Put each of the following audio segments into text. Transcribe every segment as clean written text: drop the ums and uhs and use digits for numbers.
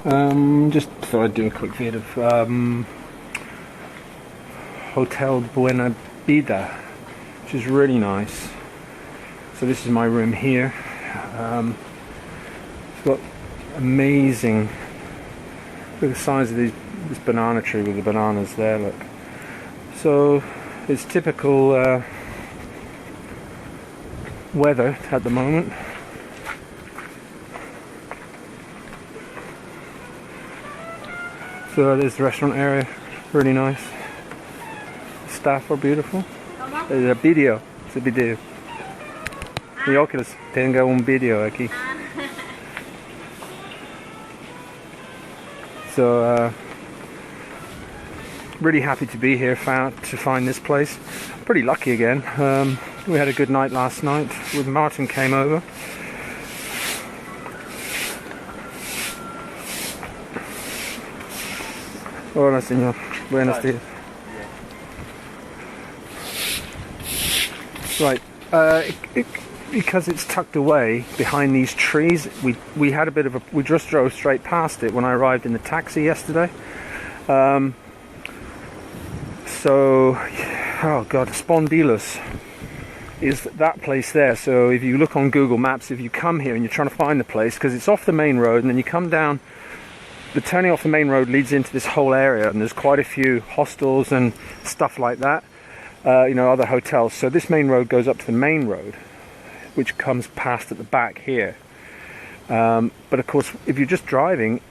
Just thought I'd do a quick vid of Hotel Buena Vida, which is really nice. So this is my room here. It's got amazing, look at the size of this banana tree with the bananas there, look. So it's typical weather at the moment. So there's the restaurant area, really nice. Staff are beautiful. There's a video, it's a video. Mi óculos, tengo un video aquí. So really happy to be here, to find this place. Pretty lucky again. We had a good night last night with Martin came over. Hola señor, buenos días. Right, because it's tucked away behind these trees, we had a bit of a, we just drove straight past it when I arrived in the taxi yesterday. So, oh god, Spondylos is that place there. So if you look on Google Maps, if you come here and you're trying to find the place, because it's off the main road and then you come down, the turning off the main road leads into this whole area and there's quite a few hostels and stuff like that, you know, other hotels. So this main road goes up to the main road, which comes past at the back here. But of course, if you're just driving,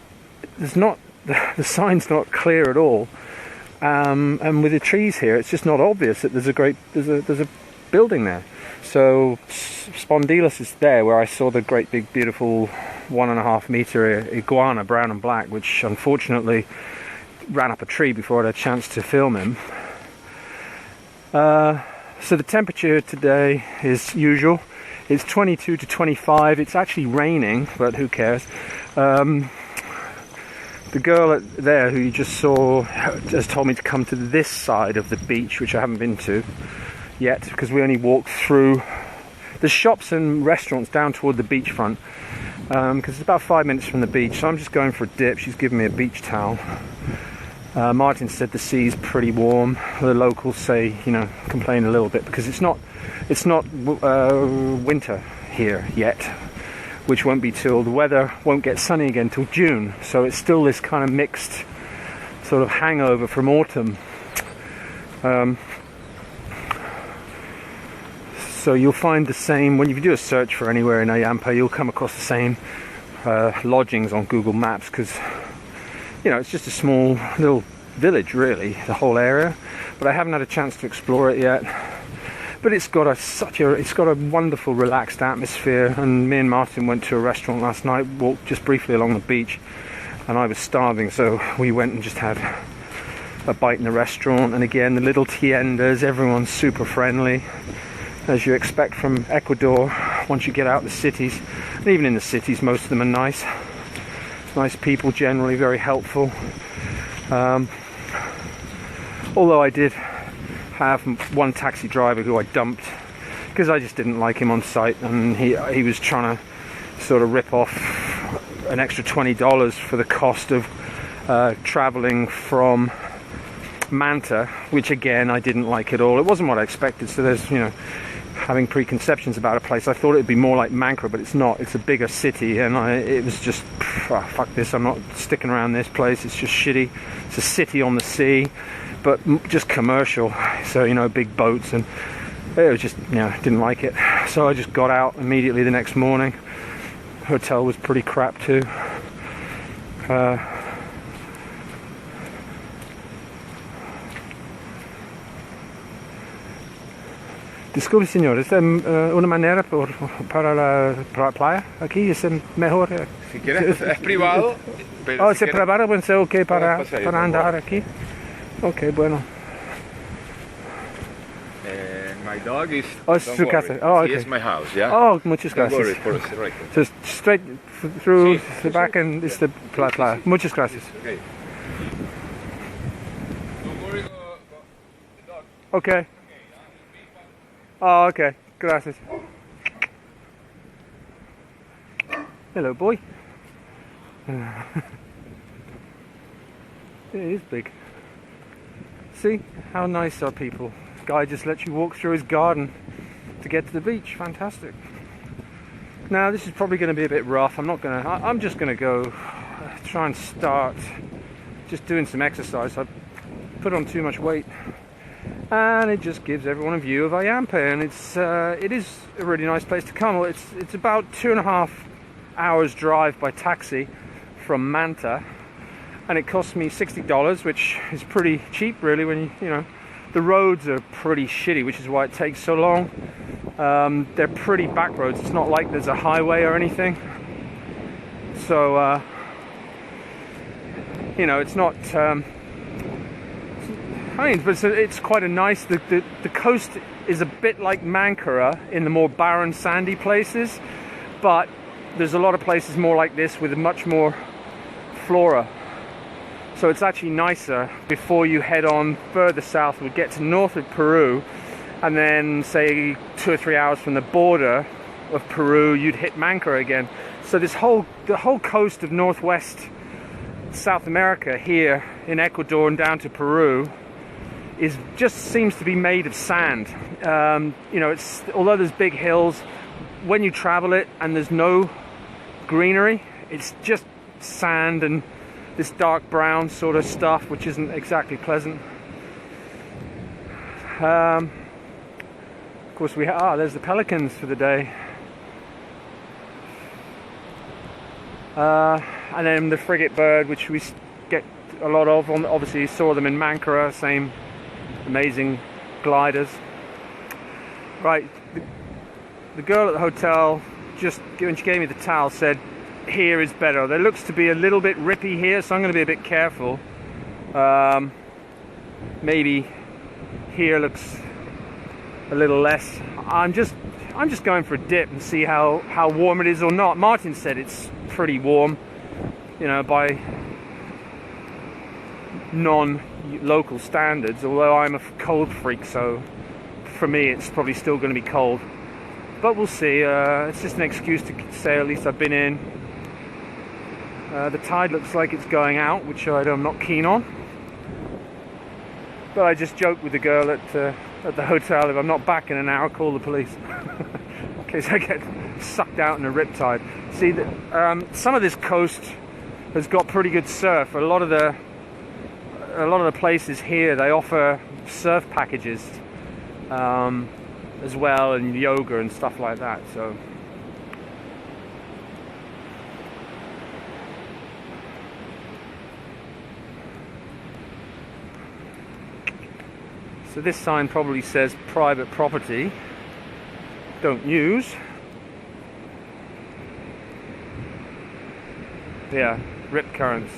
there's not, the sign's not clear at all. And with the trees here, it's just not obvious that there's a building there. So Spondylos is there, where I saw the great big beautiful 1.5 meter iguana, brown and black, which unfortunately ran up a tree before I had a chance to film him. So the temperature today is usual. It's 22 to 25. It's actually raining, but who cares? The girl there who you just saw has told me to come to this side of the beach, which I haven't been to yet, because we only walked through the shops and restaurants down toward the beachfront, because it's about 5 minutes from the beach. So I'm just going for a dip. She's given me a beach towel. Martin said the sea's pretty warm. The locals say, you know, complain a little bit because it's not winter here yet, which won't be till the weather won't get sunny again till June. So it's still this kind of mixed sort of hangover from autumn. So you'll find the same, when you do a search for anywhere in Ayampe, you'll come across the same lodgings on Google Maps, because, you know, it's just a small little village really, the whole area. But I haven't had a chance to explore it yet. But it's got a wonderful relaxed atmosphere, and me and Martin went to a restaurant last night, walked just briefly along the beach, and I was starving, so we went and just had a bite in the restaurant. And again, the little tiendas, everyone's super friendly, as you expect from Ecuador once you get out the cities. And even in the cities, most of them are nice people, generally very helpful. Although I did have one taxi driver who I dumped because I just didn't like him on site, and he was trying to sort of rip off an extra $20 for the cost of traveling from Manta, which again I didn't like at all. It wasn't what I expected. So there's, you know, having preconceptions about a place, I thought it would be more like Mancra, but it's not. It's a bigger city, and it was just, fuck this, I'm not sticking around this place. It's just shitty. It's a city on the sea, but just commercial, so, you know, big boats, and it was just, you know, didn't like it. So I just got out immediately the next morning. Hotel was pretty crap too. Disculpe señor, ¿es una manera para la playa aquí? ¿Es mejor? Si quieres, es privado. Pero oh, si es privado, pensé que para andar aquí. Ok, bueno. My dog is. Oh, es su casa. Oh, okay. It's my house, yeah. Oh, muchas gracias. Don't worry, right. So straight through the back end is the playa. Muchas gracias. Okay. Don't worry about the dog. Okay. Oh, okay. Gracias. Hello, boy. It is big. See, how nice are people? Guy just lets you walk through his garden to get to the beach. Fantastic. Now this is probably going to be a bit rough. I'm just going to go try and start just doing some exercise. I put on too much weight, and it just gives everyone a view of Ayampe, and it is a really nice place to come. It's about 2.5 hours drive by taxi from Manta, and it cost me $60, which is pretty cheap really when you know the roads are pretty shitty, which is why it takes so long. They're pretty back roads. It's not like there's a highway or anything, so you know, it's not I mean, but it's quite a nice, the coast is a bit like Mankara in the more barren sandy places, but there's a lot of places more like this with much more flora. So it's actually nicer before you head on further south. We get to north of Peru, and then say 2 or 3 hours from the border of Peru, you'd hit Mankara again. So the whole coast of northwest South America here in Ecuador and down to Peru just seems to be made of sand. You know, although there's big hills, when you travel it and there's no greenery, it's just sand and this dark brown sort of stuff, which isn't exactly pleasant. Of course, there's the pelicans for the day. And then the frigate bird, which we get a lot of. Obviously, saw them in Mankara, same amazing gliders. Right, the girl at the hotel, just when she gave me the towel, said here is better. There looks to be a little bit rippy here, so I'm going to be a bit careful. Maybe here looks a little less. I'm just going for a dip and see how warm it is or not. Martin said it's pretty warm, you know, by non-local standards, although I'm a cold freak, so for me it's probably still going to be cold, but we'll see. It's just an excuse to say at least I've been in. The tide looks like it's going out, which I'm not keen on, but I just joked with the girl at the hotel, if I'm not back in an hour, call the police in case I get sucked out in a riptide. See, some of this coast has got pretty good surf. A lot of the places here, they offer surf packages as well, and yoga and stuff like that. So this sign probably says private property, don't use. Yeah, rip currents.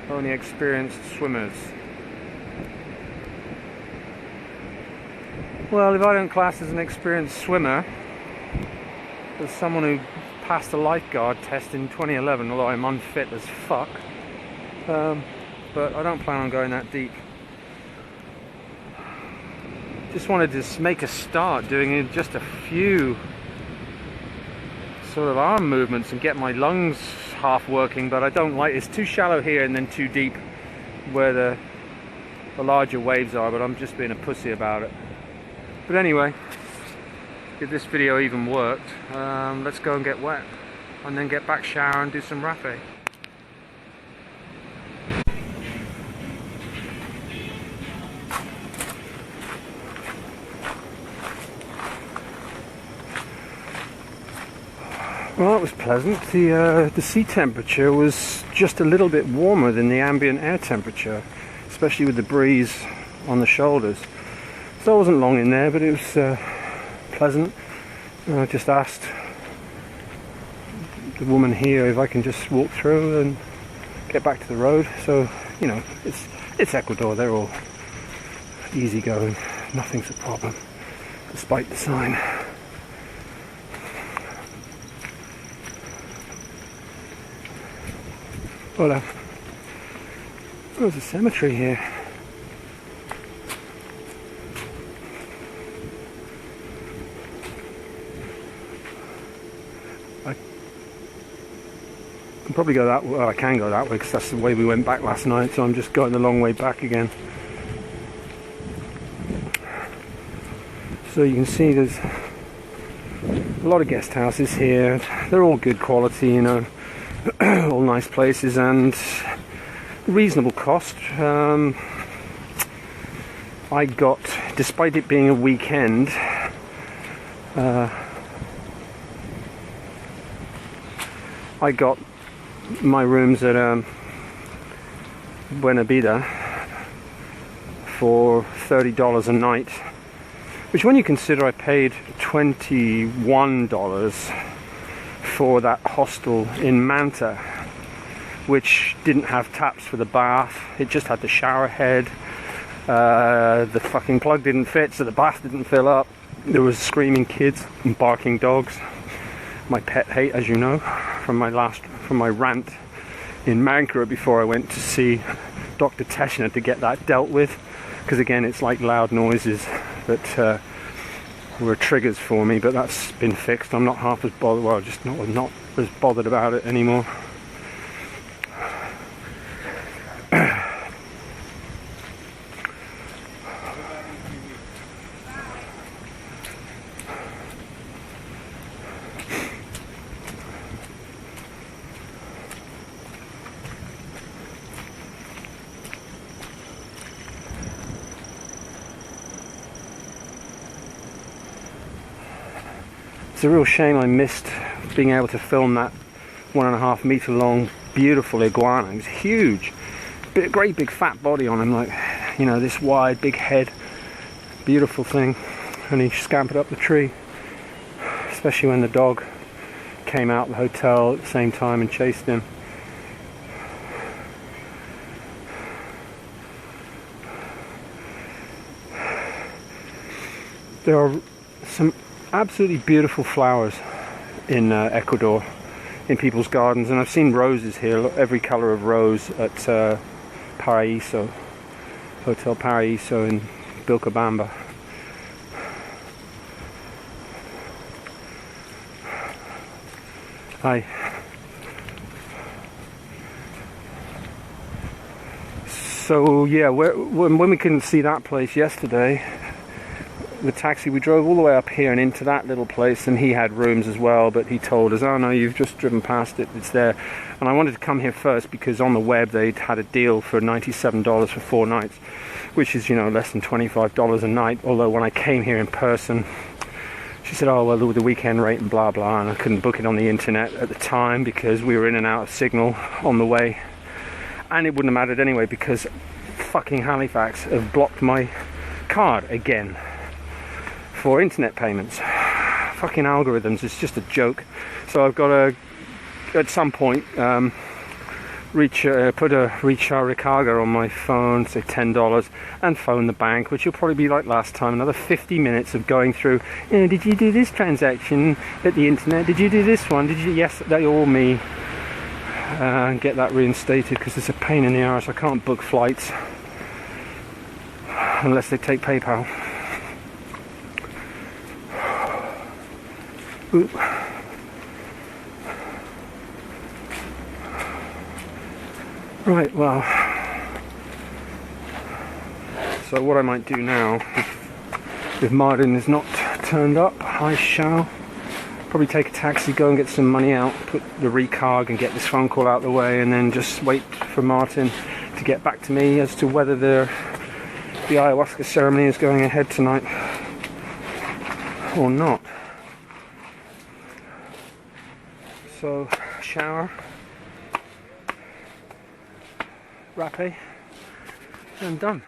Only experienced swimmers. Well, if I don't class as an experienced swimmer, as someone who passed a lifeguard test in 2011, although I'm unfit as fuck, but I don't plan on going that deep. Just wanted to make a start doing just a few sort of arm movements and get my lungs half working, but I don't like, it's too shallow here and then too deep where the larger waves are, but I'm just being a pussy about it. But anyway, if this video even worked, let's go and get wet and then get back, shower and do some rapé. Well, it was pleasant. The sea temperature was just a little bit warmer than the ambient air temperature, especially with the breeze on the shoulders. So I wasn't long in there, but it was pleasant. I just asked the woman here if I can just walk through and get back to the road. So, you know, it's Ecuador, they're all easygoing, nothing's a problem, despite the sign. Hola. There's a cemetery here. I can probably go that way. Well, I can go that way because that's the way we went back last night, so I'm just going the long way back again. So you can see there's a lot of guest houses here. They're all good quality, you know, all nice places and reasonable cost. I got, despite it being a weekend, I got my rooms at Buena Vida for $30 a night, which, when you consider I paid $21 for that hostel in Manta, which didn't have taps for the bath, it just had the shower head. The fucking plug didn't fit, so the bath didn't fill up. There was screaming kids and barking dogs. My pet hate, as you know, from my rant in Mankara before I went to see Dr. Teshner to get that dealt with, because again, it's like loud noises that were triggers for me, but that's been fixed. I'm not half as bothered, well, just not as bothered about it anymore. It's a real shame I missed being able to film that 1.5 meter long beautiful iguana. He was huge, great big fat body on him, like, you know, this wide big head, beautiful thing, and he scampered up the tree, especially when the dog came out of the hotel at the same time and chased him. There are some absolutely beautiful flowers in Ecuador, in people's gardens, and I've seen roses here, every colour of rose at Paraíso, Hotel Paraíso in Vilcabamba. Hi. So yeah, when we couldn't see that place yesterday, the taxi, we drove all the way up here and into that little place, and he had rooms as well, but he told us, oh no, you've just driven past it, it's there. And I wanted to come here first because on the web they'd had a deal for $97 for 4 nights, which is, you know, less than $25 a night. Although when I came here in person, she said, oh well, the weekend rate and blah blah, and I couldn't book it on the internet at the time because we were in and out of signal on the way, and it wouldn't have mattered anyway because fucking Halifax have blocked my card again for internet payments. Fucking algorithms, it's just a joke. So I've got to, at some point, put a recharge recarga on my phone, say $10, and phone the bank, which will probably be like last time, another 50 minutes of going through, did you do this transaction at the internet? Did you do this one? Did you? Yes, they all me. Get that reinstated because it's a pain in the arse. I can't book flights unless they take PayPal. Ooh. Right, well, so what I might do now, if Martin is not turned up, I shall probably take a taxi, go and get some money out, put the recarg and get this phone call out of the way, and then just wait for Martin to get back to me as to whether the ayahuasca ceremony is going ahead tonight or not. So, shower, rapé, and done.